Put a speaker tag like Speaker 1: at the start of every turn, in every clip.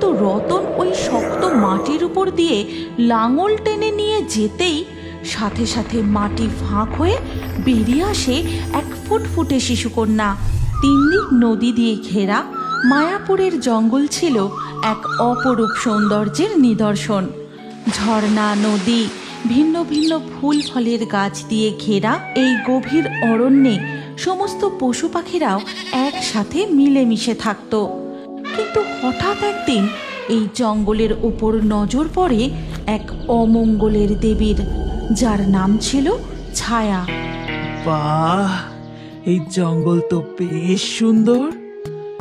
Speaker 1: কিন্তু রতন ওই শক্ত মাটির উপর দিয়ে লাঙল টেনে নিয়ে যেতেই সাথে সাথে মাটি ফাঁক হয়ে বেরিয়ে আসে এক ফুটফুটে শিশুকন্যা। তিনদিক নদী দিয়ে ঘেরা মায়াপুরের জঙ্গল ছিল এক অপরূপ সৌন্দর্যের নিদর্শন। ঝর্ণা, নদী, ভিন্ন ভিন্ন ফুল ফলের গাছ দিয়ে ঘেরা এই গভীর অরণ্যে সমস্ত পশু পাখিরাও একসাথে মিলেমিশে থাকত। কিন্তু হঠাৎ একদিন এই জঙ্গলের উপর নজর পড়ে এক অমঙ্গলের দেবীর, যার নাম ছিল ছায়া।
Speaker 2: বাহ, এই জঙ্গল তো বেশ সুন্দর,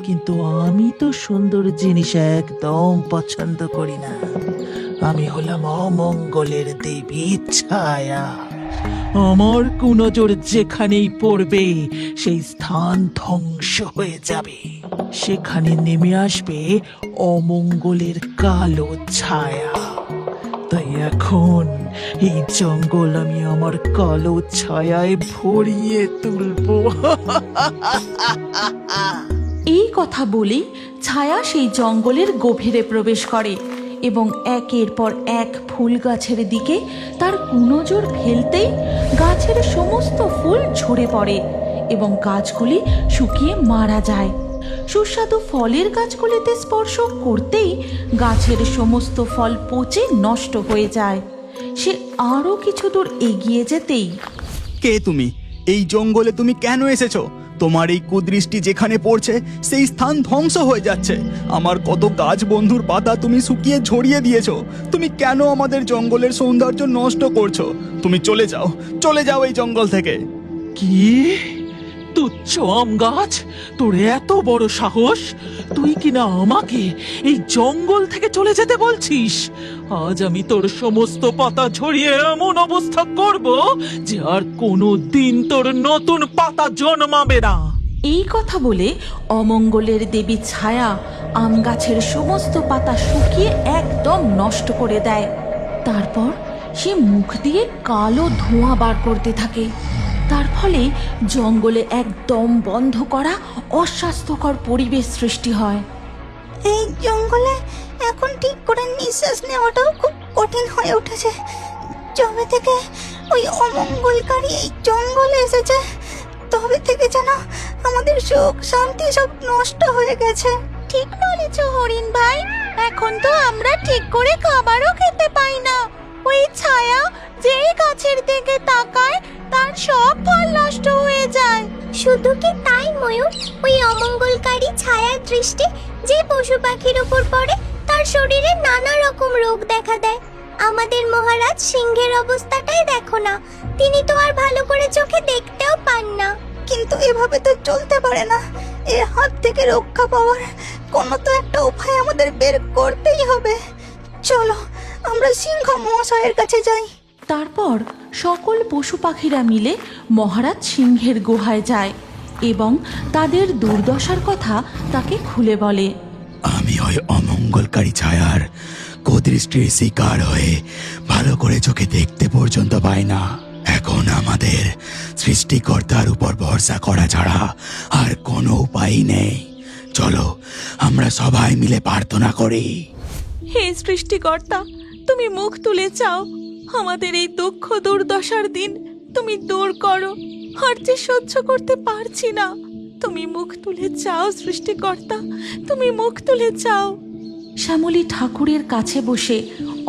Speaker 2: কিন্তু আমি তো সুন্দর জিনিস একদম পছন্দ করি না। আমি হলাম অমঙ্গলের দেবী ছায়া। আমার কুনজর যেখানেই পড়বে সেই স্থান ধ্বংস হয়ে যাবে। সেখানে নেমে আসবে অমঙ্গলের কালো ছায়া। তাই এখন এই জঙ্গল আমি আমার কালো ছায়ায় ভরিয়ে তুলবো।
Speaker 1: এই কথা বলেই ছায়া সেই জঙ্গলের গভীরে প্রবেশ করে এবং একের পর এক ফুল গাছের দিকে তার কুনজর ফেলতেই গাছের সমস্ত ফুল ঝরে পড়ে এবং গাছগুলি শুকিয়ে মারা যায়। সুস্বাদু ফলের গাছগুলিতে স্পর্শ করতেই গাছের সমস্ত ফল পচে নষ্ট হয়ে যায়। সে আরও কিছু দূর এগিয়ে যেতেই,
Speaker 3: কে তুমি? এই জঙ্গলে তুমি কেন এসেছো? তোমার এই কুদৃষ্টি যেখানে পড়ছে সেই স্থান ধ্বংস হয়ে যাচ্ছে। আমার কত গাছ বন্ধুর পাতা তুমি শুকিয়ে ঝরিয়ে দিয়েছো। তুমি কেন আমাদের জঙ্গলের সৌন্দর্য নষ্ট করছো? তুমি চলে যাও, চলে যাও এই জঙ্গল থেকে।
Speaker 2: কি তুচ্ছ আম গাছ, তোর এত বড় সাহস! তুই কিনা আমাকে এই জঙ্গল থেকে চলে যেতে বলছিস? আজ আমি তোর সমস্ত পাতা ঝরিয়ে এমন অবস্থা করব যে আর কোনো দিন তোর নতুন পাতা জন্মাবে না।
Speaker 1: এই কথা বলে অমঙ্গলের দেবী ছায়া আম গাছের সমস্ত পাতা শুকিয়ে একদম নষ্ট করে দেয়। তারপর সে মুখ দিয়ে কালো ধোঁয়া বার করতে থাকে। তার ফলে জঙ্গলে একদম বন্ধ করা অস্বাস্থ্যকর পরিবেশ সৃষ্টি হয়।
Speaker 4: এই জঙ্গলে এখন ঠিক করে নিঃশ্বাস নেওয়াটাও খুব কঠিন হয়ে উঠেছে। যবে থেকে ওই অমঙ্গলকারী এই জঙ্গলে এসেছে তবে থেকে যেন আমাদের সুখ শান্তি সব নষ্ট হয়ে গেছে। ঠিক বলেছ হরিণ ভাই, এখন তো আমরা ঠিক করে খাবারও খেতে পাই না। ওই ছায়া যেই গাছের দিকে তাকায় তার সব ফল নষ্ট হয়ে যায়। শুধু কি তাই ময়ূর, ওই অমঙ্গলকারী ছায়ার দৃষ্টি যে পশু পাখির উপর পড়ে তার শরীরে নানা রকম রোগ দেখা দেয়। আমাদের মহারাজ সিংহের অবস্থাটাই দেখো না, তিনি তো আর ভালো করে চোখে দেখতেও পান না। কিন্তু এভাবে তো চলতে পারে না। এর হাত থেকে রক্ষা পাওয়ার কোনো তো একটা উপায় আমাদের বের করতেই হবে। চলো আমরা সিংহ মহাশয়ের কাছে যাই।
Speaker 1: তারপর সকল পশু পাখিরা মিলে মহারাজ সিংহের গুহায় যায় এবং তাদের দুর্দশার কথা তাকে খুলে বলে।
Speaker 3: আমি ওই অমঙ্গলকারী ছায়ার কুদৃষ্টির শিকার হয়ে ভালো করে চোখে দেখতে পর্যন্ত পাই না। এখন আমাদের সৃষ্টিকর্তার উপর ভরসা করা ছাড়া আর কোনো উপায় নেই। চলো আমরা সবাই মিলে প্রার্থনা করি।
Speaker 1: হে সৃষ্টিকর্তা, তুমি মুখ তুলে চাও, আমাদের এই দুঃখ দুর্দশার দিন তুমি দূর করো। আর যে সহ্য করতে পারছি না, তুমি মুখ তুলে চাও সৃষ্টিকর্তা, তুমি মুখ তুলে চাও। শ্যামলী ঠাকুরের কাছে বসে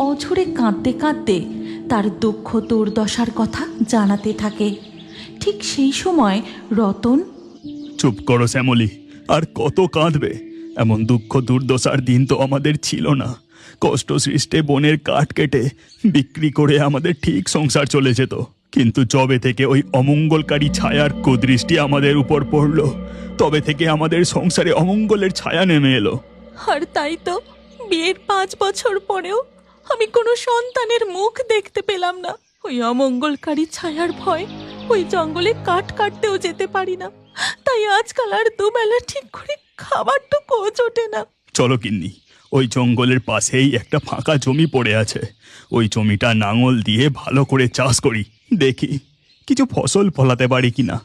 Speaker 1: অঝরে কাঁদতে কাঁদতে তার দুঃখ দুর্দশার কথা জানাতে থাকে। ঠিক সেই সময় রতন,
Speaker 3: চুপ করো শ্যামলী, আর কত কাঁদবে? এমন দুঃখ দুর্দশার দিন তো আমাদের ছিল না। কষ্ট সৃষ্টে বনের কাঠ কেটে বিক্রি করে আমাদের ঠিক সংসার চলে যেত। কিন্তু যবে থেকে ওই অমঙ্গলকারী ছায়ার কুদৃষ্টি আমাদের উপর পড়ল, তবে থেকে আমাদের সংসারে অমঙ্গলের ছায়া নেমে এলো।
Speaker 1: আর তাই তো বিয়ের 5 বছর পরেও আমি কোনো সন্তানের মুখ দেখতে পেলাম না। ওই অমঙ্গলকারী ছায়ার ভয় ওই জঙ্গলে কাঠ কাটতেও যেতে পারি না। তাই আজকাল আর দুবেলা ঠিক করে খাবারটুকুও জোটে না।
Speaker 3: চলো গিন্নি, ওই জঙ্গলের পাশেই একটা ফাঁকা জমি পড়ে আছে। ওই জমিটা নাঙল দিয়ে ভালো করে চাষ করি, দেখি কিছু ফসল ফলাতে পারি কিনা।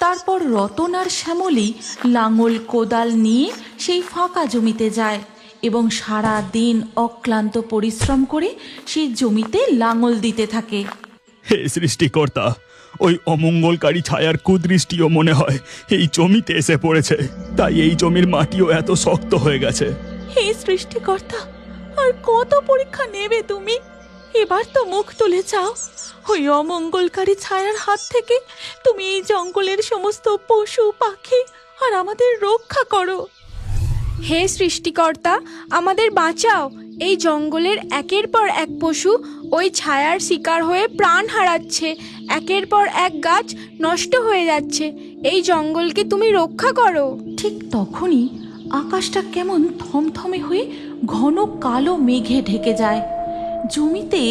Speaker 1: তারপর রতন আর শ্যামলী লাঙল কোদাল নিয়ে সেই ফাঁকা জমিতে যায় এবং সারা দিন অক্লান্ত পরিশ্রম করে সেই জমিতে লাঙল দিতে থাকে।
Speaker 3: হে সৃষ্টিকর্তা, ওই অমঙ্গলকারী ছায়ার কুদৃষ্টিও মনে হয় এই জমিতে এসে পড়েছে, তাই এই জমির মাটিও এত শক্ত হয়ে গেছে।
Speaker 1: হে সৃষ্টিকর্তা, আর কত পরীক্ষা নেবে তুমি? এবার তো মুখ তুলে চাও, ওই অমঙ্গলকারী ছায়ার হাত থেকে তুমি এই জঙ্গলের সমস্ত পশু পাখি আর আমাদের রক্ষা করো।
Speaker 5: হে সৃষ্টিকর্তা, আমাদের বাঁচাও। এই জঙ্গলের একের পর এক পশু ওই ছায়ার শিকার হয়ে প্রাণ হারাচ্ছে, একের পর এক গাছ নষ্ট হয়ে যাচ্ছে। এই জঙ্গলকে তুমি রক্ষা করো।
Speaker 1: ঠিক তখনই আকাশটা কেমন থমথমে হয়ে ঘন কালো মেঘে ঢেকে যায়। জমিতে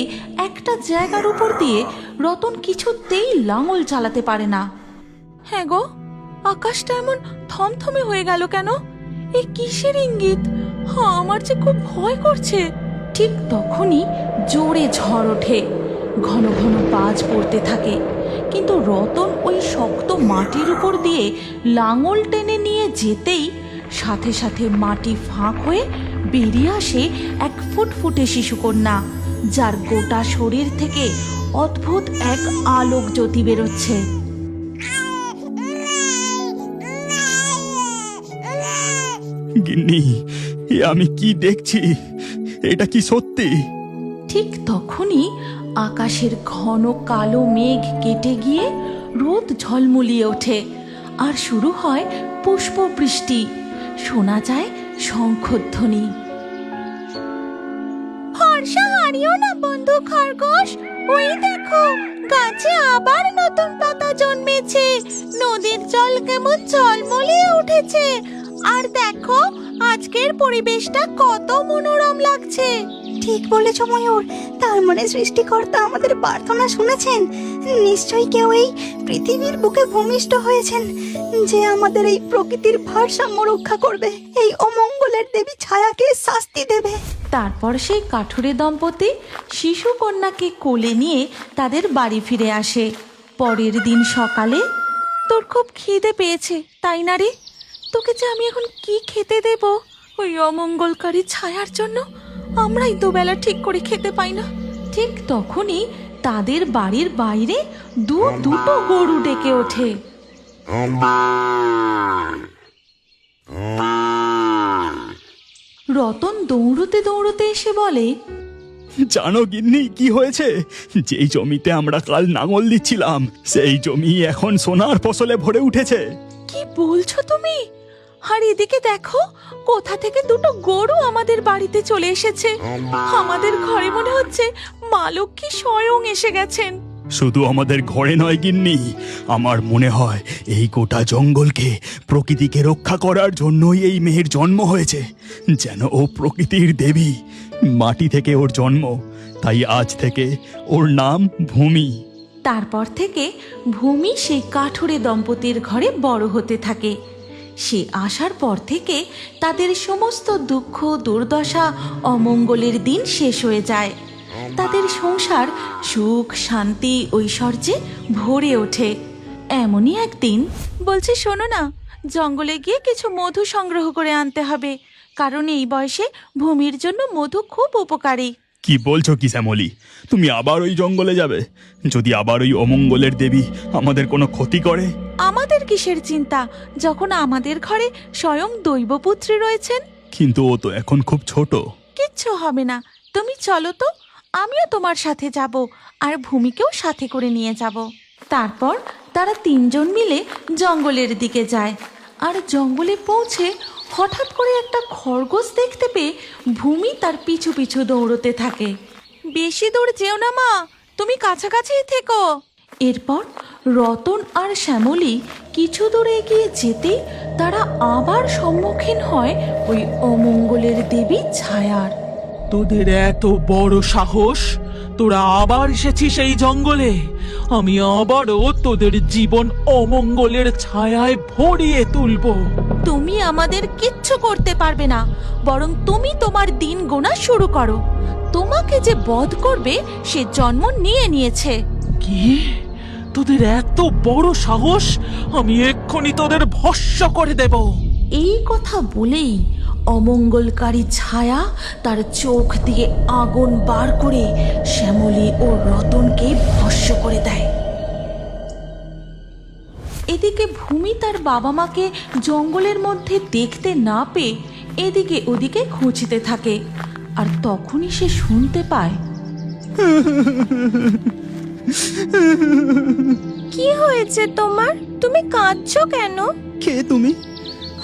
Speaker 1: একটা জায়গার উপর দিয়ে রতন কিছুতেই লাঙল চালাতে পারে না। হ্যাঁ গো, আকাশটা এমন থমথমে হয়ে গেল কেন? এ কিসের ইঙ্গিত? আমার যে খুব ভয় করছে। ঠিক তখনই জোরে ঝড় ওঠে, ঘন ঘন বাজ পড়তে থাকে, কিন্তু রতন ওই শক্ত মাটির উপর দিয়ে লাঙল টেনে নিয়ে যেতেই সাথে সাথে মাটি ফাঁক হয়ে বেরিয়ে আসে এক ফুটফুটে শিশুকন্যা, যার গোটা শরীর থেকে অদ্ভুত এক আলোক জ্যোতি বেরোচ্ছে।
Speaker 3: গিন্নি, এ আমি কি দেখছি? এটা কি সত্যি?
Speaker 1: ঠিক তখনই আকাশের ঘন কালো মেঘ কেটে গিয়ে রোদ ঝলমলিয়ে ওঠে, আর শুরু হয় পুষ্পবৃষ্টি। শোনা যায় শঙ্খধ্বনি। হর্ষা, হারিও না বন্ধু খরগোশ, ওই দেখো গাছে আবার নতুন পাতা জন্মেছে, নদীর জল কেমন ঝলমলিয়ে উঠেছে, আর দেখো আজকের পরিবেশটা কত মনোরম লাগছে।
Speaker 4: ঠিক বলেছ ময়ূর, তার মানে সৃষ্টিকর্তা আমাদের প্রার্থনা শুনেছেন। নিশ্চয়ই কেউ এই পৃথিবীর বুকে ভূমিষ্ঠ হয়েছেন, যে আমাদের এই প্রকৃতির ভারসাম্য রক্ষা করবে, এই অমঙ্গলের দেবী ছায়াকে শাস্তি দেবে।
Speaker 1: তারপর সেই কাঠুরে দম্পতি শিশু কন্যাকে কোলে নিয়ে তাদের বাড়ি ফিরে আসে। পরের দিন সকালে, তোর খুব খিদে পেয়েছে তাই না রে? তোকে যে আমি এখন কি খেতে দেব? ওই অমঙ্গলকারী ছায়ার জন্য আমরাই দুবেলা ঠিক করে খেতে পাই না। ঠিক তখনই তাদের বাড়ির বাইরে দুটো গরু ডেকে ওঠে। রতন দৌড়তে দৌড়তে এসে বলে,
Speaker 3: জানো গিন্নি কি হয়েছে? যেই জমিতে আমরা কাল নাঙল দিচ্ছিলাম, সেই জমি এখন সোনার ফসলে ভরে উঠেছে।
Speaker 1: কি বলছো তুমি? আর এদিকে দেখো, কোথা থেকে দুটো গরু আমাদের বাড়িতে চলে এসেছে। আমাদের ঘরে মনে হচ্ছে মা লক্ষ্মী স্বয়ং এসে গেছেন।
Speaker 3: শুধু আমাদের ঘরে নয় গিন্নি, আমার মনে হয় এই গোটা জঙ্গলকে, প্রকৃতিকে রক্ষা করার জন্যই এই মেয়ের জন্ম হয়েছে। যেন ও প্রকৃতির দেবী, মাটি থেকে ওর জন্ম, তাই আজ থেকে ওর নাম ভূমি।
Speaker 1: তারপর থেকে ভূমি সেই কাঠুরে দম্পতির ঘরে বড় হতে থাকে। সে আসার পর থেকে তাদের সমস্ত দুঃখ, দুর্দশা, অমঙ্গলের দিন শেষ হয়ে যায়। তাদের সংসার সুখ, শান্তি, ঐশ্বর্যে ভরে ওঠে। এমনই একদিন বলছে, শোনো না, জঙ্গলে গিয়ে কিছু মধু সংগ্রহ করে আনতে হবে, কারণ এই বয়সে ভূমির জন্য মধু খুব উপকারী।
Speaker 3: কি বলছো কি শ্যামলী? তুমি আবার ওই জঙ্গলে যাবে? যদি আবার ওই অমঙ্গলের দেবী আমাদের কোনো ক্ষতি করে?
Speaker 1: আমাদের কিসের চিন্তা, যখন আমাদের ঘরে স্বয়ং দৈবপুত্রী রয়েছেন।
Speaker 3: কিন্তু ও তো এখন খুব ছোট।
Speaker 1: কিচ্ছু হবে না, তুমি চলো তো, আমিও তোমার সাথে যাব, আর ভূমিকেও সাথে করে নিয়ে যাব। তারপর তারা তিনজন মিলে জঙ্গলের দিকে যায়, আর জঙ্গলে পৌঁছে হঠাৎ করে একটা খরগোশ দেখতে পেয়ে ভূমি তার পিছু পিছু দৌড়তে থাকে। বেশি দূর যেও না মা, তুমি কাছাকাছিই থেকো। এরপর রতন আর শ্যামলী কিছু দূরে এগিয়ে যেতেই তারা আবার সম্মুখীন হয় ওই অমঙ্গলের দেবী ছায়ার।
Speaker 2: তোদের এত বড় সাহস! তোরা আবার এসেছিস এই জঙ্গলে। আমি আবারও তোদের জীবন অমঙ্গলের ছায়ায় ভরিয়ে তুলবো।
Speaker 1: তুমি আমাদের কিচ্ছু করতে পারবে না, বরং তুমি তোমার দিন গোনা শুরু করো। তোমাকে যে বধ করবে সে জন্ম নিয়ে নিয়েছে।
Speaker 2: কি? তোদের এত বড় সাহস! আমি এক্ষুনি তোদের ভস্ম করে দেব।
Speaker 1: এই কথা বলেই অমঙ্গলকারী ছায়া তার চোখ দিয়ে আগুন বার করে শ্যামলী ও রতনকে ভস্ম করে দেয়। এদিকে ভূমি তার বাবা মাকে জঙ্গলের মধ্যে দেখতে না পেয়ে এদিকে ওদিকে খুঁজতে থাকে, আর তখনই সে শুনতে পায়,
Speaker 5: কি হয়েছে তোমার? তুমি কাঁদছো কেন?
Speaker 3: কে তুমি?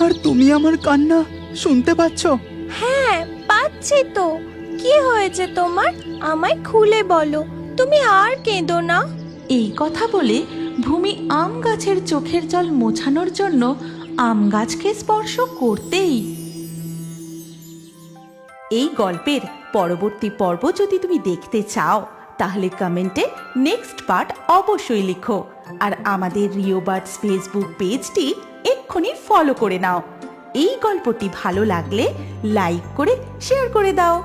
Speaker 3: আর তুমি আমার কান্না শুনতে পাচ্ছ?
Speaker 5: হ্যাঁ, পাচ্ছি তো। কি হয়েছে তোমার? আমায় খুলে বলো, তুমি আর কেঁদো না।
Speaker 1: এই কথা বলে ভূমি আম গাছের চোখের জল মোছানোর জন্য আম গাছকে স্পর্শ করতেই। এই গল্পের পরবর্তী পর্ব যদি তুমি দেখতে চাও তাহলে কমেন্টে নেক্সট পার্ট অবশ্যই লিখো, আর আমাদের রিও বার্ডস ফেসবুক পেজটি এক্ষুনি ফলো করে নাও। এই গল্পটি ভালো লাগলে লাইক করে শেয়ার করে দাও।